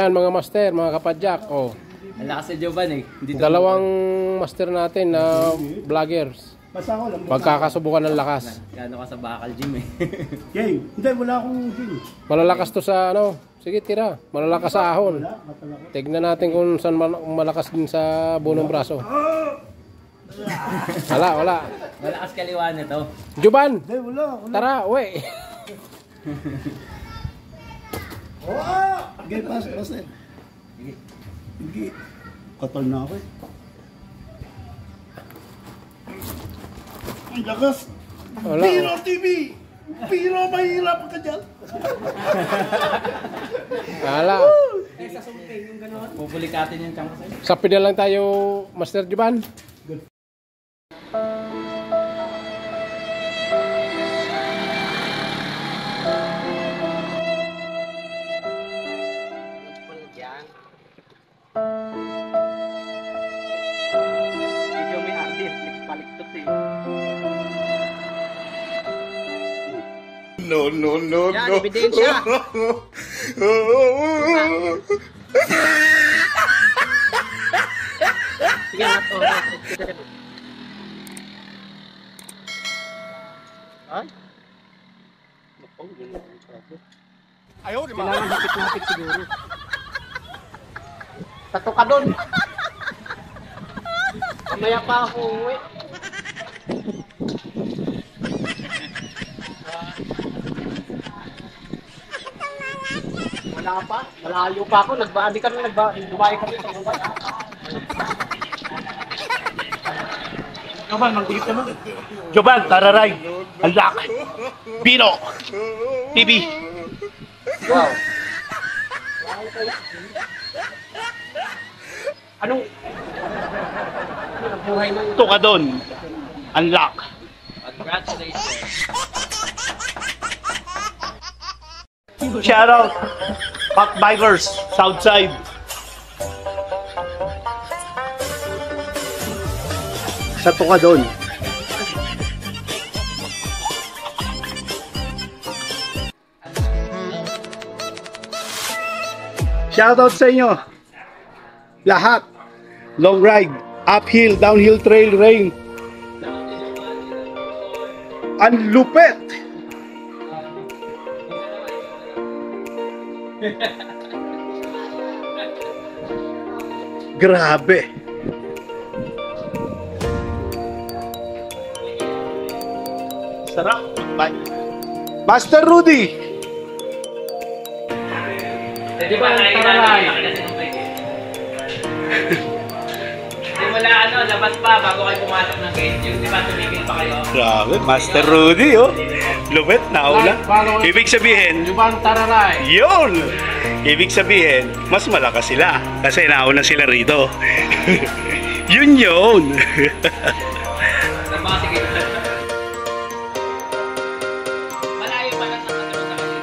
Ayan mga master, mga kapadyak. Oh. Ang lakas si Jovan eh. Dalawang master natin na vloggers. Pagkakasubukan ng lakas. Gano'n ka sa bakal gym eh. Yay, hindi, wala akong gym. Malalakas to sa ano. Sige, tira. Malalakas sa ahon. Tignan natin kung saan malakas din sa bunong braso. Wala. Malakas kaliwa na to. Juban! Hindi, wala. Tara, uwi. Okay, pas. Sige. Katal na ako eh. Ang lakas. Wala. Piro TV! Piro, mahirap ka dyan. Wala. Pupulikatin yung chunk sa'yo. Sapi na lang tayo, Master Juban. Medyo may ardit. Paliktot eh. No. Yan, ebidensya. Sige na to. Ay? Kailangan hapit-hapit siguro. Tato ka doon. Mamaya pa ako uwi. Wala pa. Malayo pa ako. Nagbaadi kami. Dumayo kami sa baba. Jovan, magdikit ka mo. Jovan, tararay. Unlock. Piro. TV. Wow. Anong buhay ng Ito ka doon. Unlock. congratulations. Shout out. Backbikers. Southside. Sa to ka doon. Shoutout sa inyo. Lahat. Long ride, uphill, downhill trail, rain. Ang lupet. Grabe. Sarap. Bye. Master Rudy. Di ba tararay? Wala labas pa bago kayo pumasok ng gate. Di ba tumigil pa kayo? Grabe, Master Rudy, oh. Lupet, naula. Ibig sabihin, Juban, tararay. yun! Ibig sabihin, mas malakas sila. Kasi nauna sila rito. yun! Sige. Malayo pa lang sa katawan sa kayo.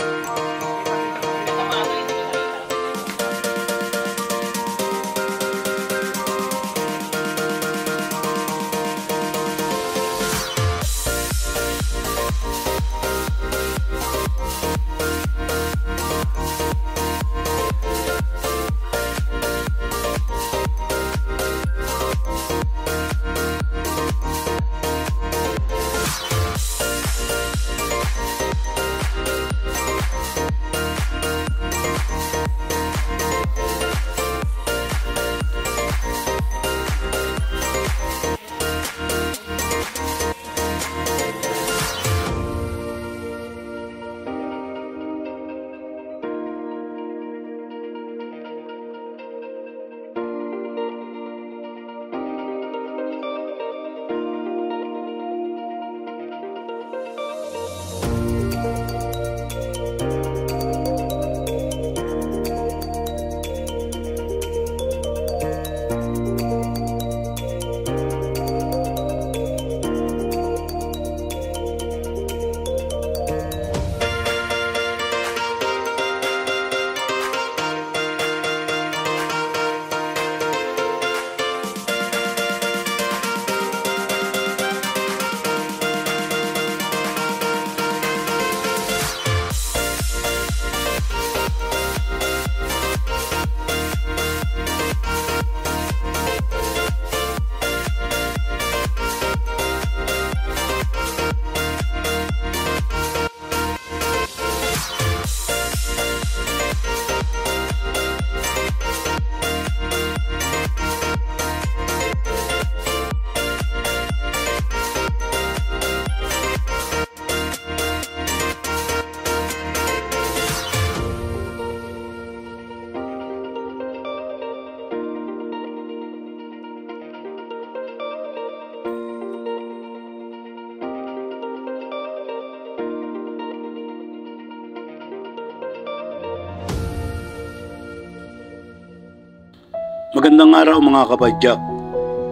Magandang araw mga kapadyak.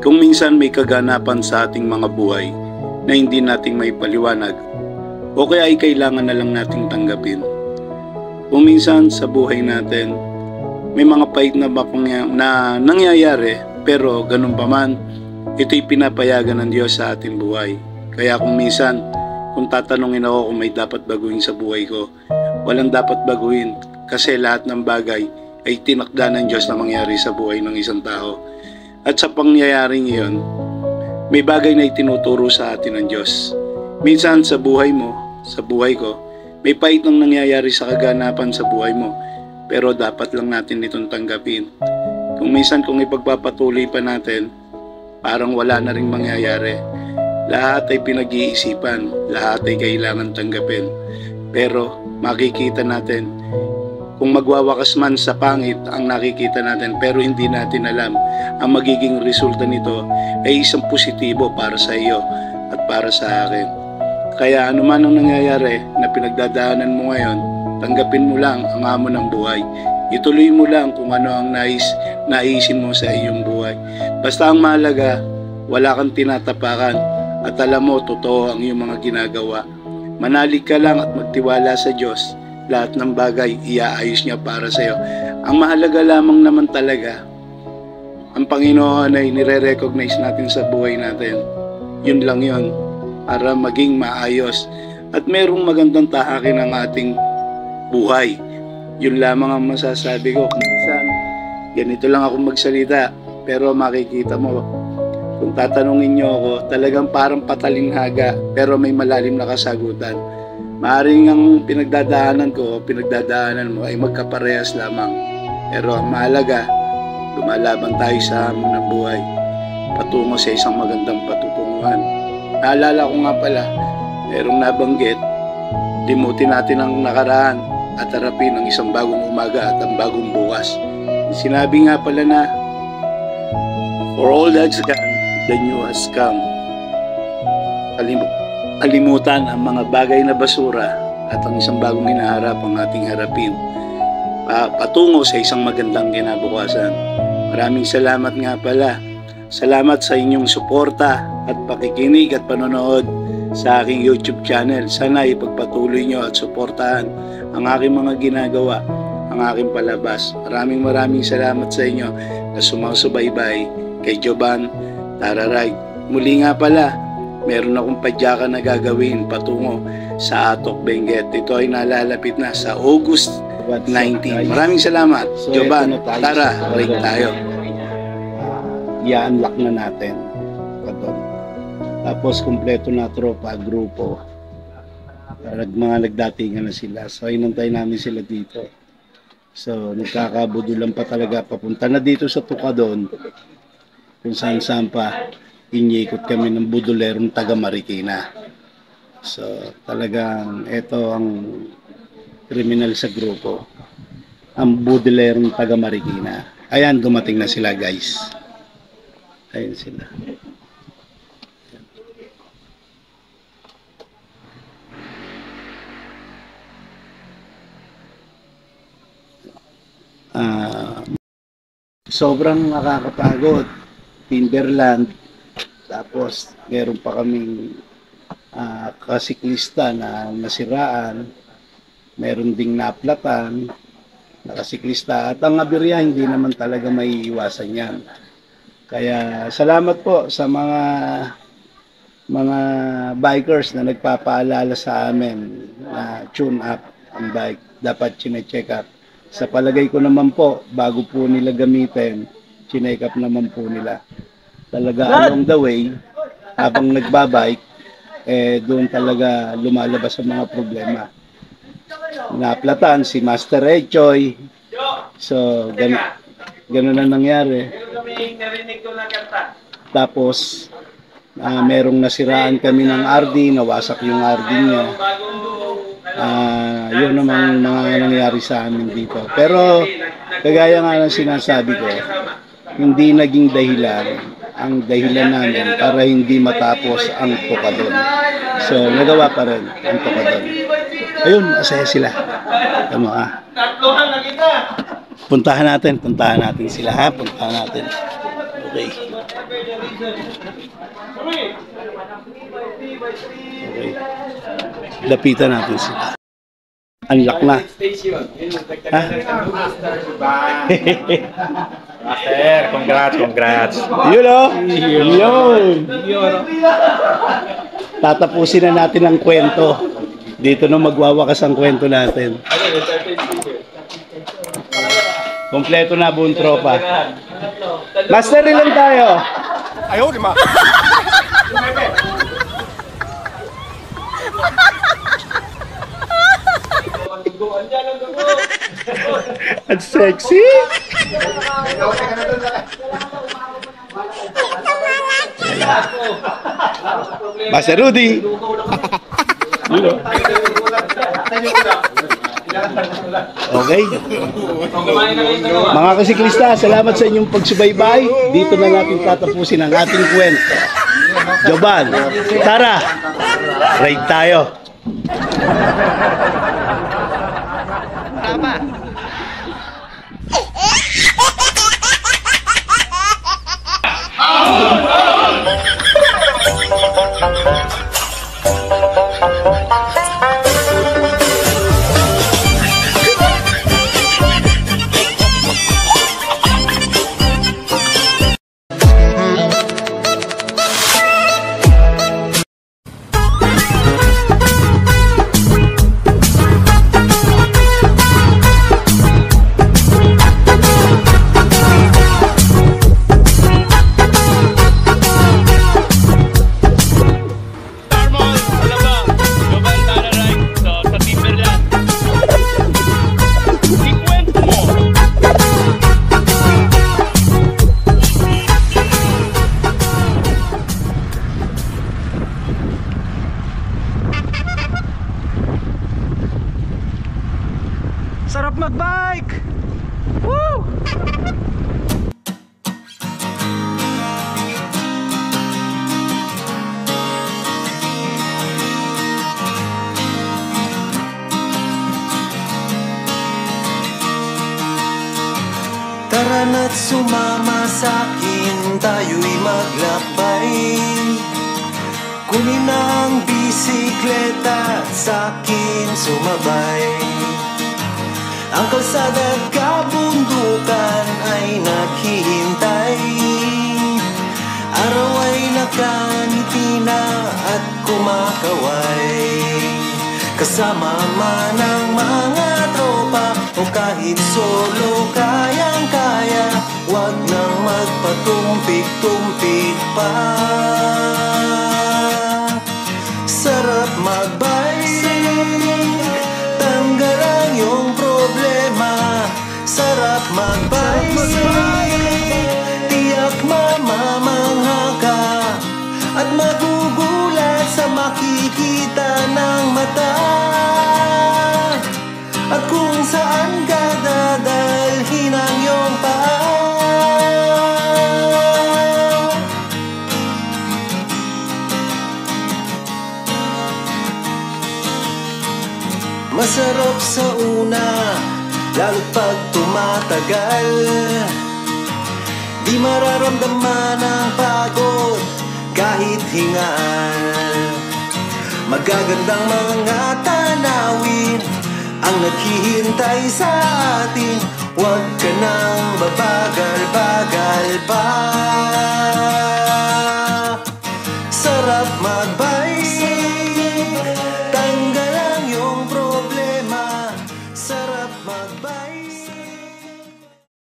Kung minsan may kaganapan sa ating mga buhay na hindi nating may paliwanag o kaya ay kailangan na lang nating tanggapin. Kung minsan sa buhay natin may mga pait na nangyayari pero ganun pa man, ito'y pinapayagan ng Diyos sa ating buhay. Kaya kung minsan, kung tatanungin ako kung may dapat baguhin sa buhay ko, walang dapat baguhin kasi lahat ng bagay ay tinakda ng Diyos na mangyari sa buhay ng isang tao. At sa pangyayaring iyon, may bagay na itinuturo sa atin ng Diyos. Minsan sa buhay mo, sa buhay ko, may pait nang nangyayari sa kaganapan sa buhay mo, pero dapat lang natin itong tanggapin. Kung minsan kung ipagpapatuloy pa natin, parang wala na ring mangyayari. Lahat ay pinag-iisipan, lahat ay kailangan tanggapin. Pero makikita natin, kung magwawakas man sa pangit ang nakikita natin pero hindi natin alam, ang magiging resulta nito ay isang positibo para sa iyo at para sa akin. Kaya anuman ang nangyayari na pinagdadaanan mo ngayon, tanggapin mo lang ang hamon ng buhay. Ituloy mo lang kung ano ang naisin mo sa iyong buhay. Basta ang mahalaga, wala kang tinatapakan at alam mo totoo ang iyong mga ginagawa. Manalig ka lang at magtiwala sa Diyos. Lahat ng bagay iaayos niya para sa iyo. Ang mahalaga lamang naman talaga, ang Panginoon ay nire-recognize natin sa buhay natin. Yun lang yun, para maging maayos at merong magandang tahakin ang ating buhay. Yun lamang ang masasabi ko. Minsan, ganito lang ako magsalita, pero makikita mo, kung tatanungin niyo ako, talagang parang patalinghaga, pero may malalim na kasagutan. Maaring ang pinagdadaanan ko o pinagdadaanan mo ay magkaparehas lamang. Pero ang mahalaga, lumalaban tayo sa hamon ng buhay, patungo sa isang magandang patutunguhan. Naalala ko nga pala, merong nabanggit, limutin natin ang nakaraan at harapin ang isang bagong umaga at ang bagong bukas. Sinabi nga pala na, for all that's gone, the new has come. Kalimutan ang mga bagay na basura at ang isang bagong hinaharap ang ating harapin patungo sa isang magandang kinabukasan. Maraming salamat nga pala. Salamat sa inyong suporta at pakikinig at panonood sa aking YouTube channel. Sana ipagpatuloy nyo at suportahan ang aking mga ginagawa, ang aking palabas. Maraming salamat sa inyo na sumasubaybay kay Joban Tararay. Muli nga pala, meron akong padyakan na gagawin patungo sa Atok Benguet. Ito ay nalalapit na sa August 19. Maraming salamat. So, Joban, tayo tara, sa break tayo. I-unlock na natin. Tapos kumpleto na tropa, grupo. Mga nagdatingan na sila. So inantay namin sila dito. So nagkakabudulan pa talaga. Papunta na dito sa Tukadon. Kung saan pa. Inyikot kami ng budulerong taga Marikina. So talagang ito ang kriminal sa grupo. Ang budulerong taga Marikina. Ayan, dumating na sila guys. Ayan sila. Sobrang nakakapagod. Timberland. Tapos meron pa kaming kasiklista na nasiraan. Meron ding naplatan na kasiklista. At ang aberya hindi naman talaga may iwasan yan. Kaya salamat po sa mga bikers na nagpapaalala sa amin na tune up ang bike. Dapat chine-check up. Sa palagay ko naman po, bago po nila gamitin, chine-check up naman po nila. Talaga along the way, habang nagbabike, doon talaga lumalabas ang mga problema. Naplatan si Master Echoy. So, ganun ang nangyari. Tapos, merong nasiraan kami ng RD, nawasak yung RD niya. Yun naman mga nangyari sa amin dito. Pero, kagaya nga ng sinasabi ko, hindi naging dahilan ang dahilan namin para hindi matapos ang Tukadon. So, nagawa pa rin ang Tukadon. Ayun, masaya sila. Tama ka. Puntahan natin sila ha, puntahan natin. Okay. Okay. Lapitan natin sila. Unlock na. Ha? Master, congrats. Yun o. Yun. Tatapusin na natin ang kwento. Dito na magwawakas ang kwento natin. Kompleto na buong tropa. Master, ilan tayo? Ayaw, di ma. At sexy. Master Rudy. Okay. Mga kasiklista, salamat sa inyong pagsubaybay. Dito na natin tatapusin ang ating kwento. Joban, tara, ride tayo. Sarap magbike! Woo! Tara na't sumama sa'kin, tayo'y maglakbay. Kunin ang bisikleta, sa'kin sumabay. Ang kalsada at kabundukan ay naghihintay. Araw ay nakangiti na at kumakaway. Kasama man ang mga tropa o kahit solo, kayang-kaya. Huwag nang magpatumpik-tumpik pa. Sarap magbike, tanggal ang iyong problema. Sarap magbike, tiyak mamamangha ka at magugulat sa makikita ng mata. At kung saan ka dadalhin ang iyong paa. Masarap sa una, lalo't pag tumatagal. Di mararamdaman ang pagod kahit hingal. Magagandang mga tanawin ang naghihintay sa atin. Huwag ka nang babagal-bagal pa. Sarap magbike,